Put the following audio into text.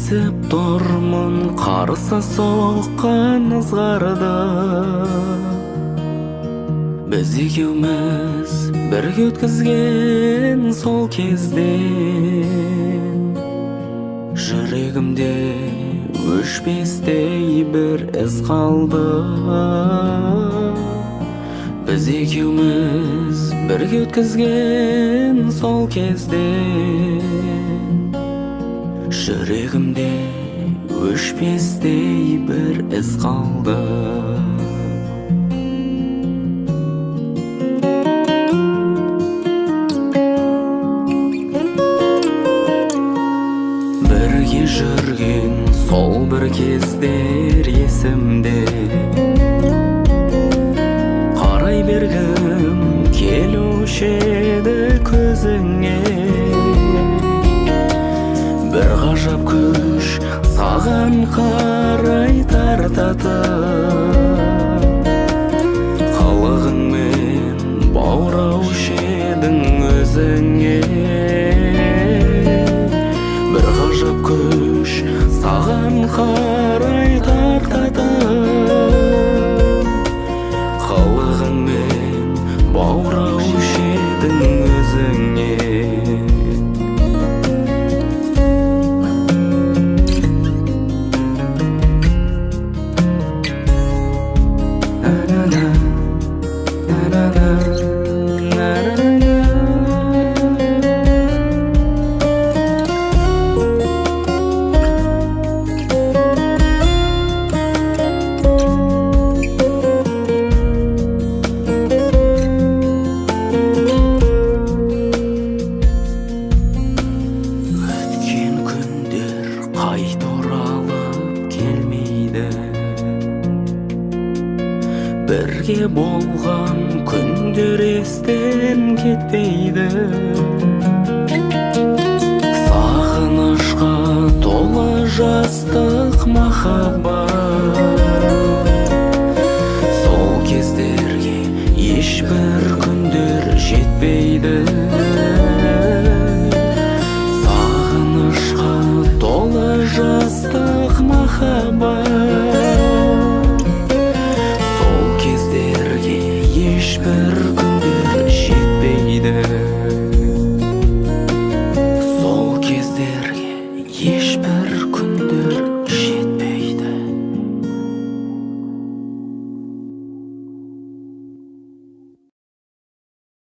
сезіп тұрмын қарсы соққан ызғарды. Біз екеуміз бірге өткізген сол кезден жүрегімде өшпестей бір із қалды. Біз екеуміз бірге өткізген сол кезден жүрегімде өшпестей бір із қалды. Бірге жүрген сол бір кездер есімде. Қарай бергім келуші еді көзіңе. Бір ғажап күш саған қарай тартатып, қылығыңмен баураушы едің өзіңе. Бір ғажап күш саған қарай тартатып, қылығыңмен баураушы едің өзіңе. Бірге болған күндер естен кетпейді. Сағынышқа толы жастық махаббат. Сол кездерге ешбір күндер жетпейді.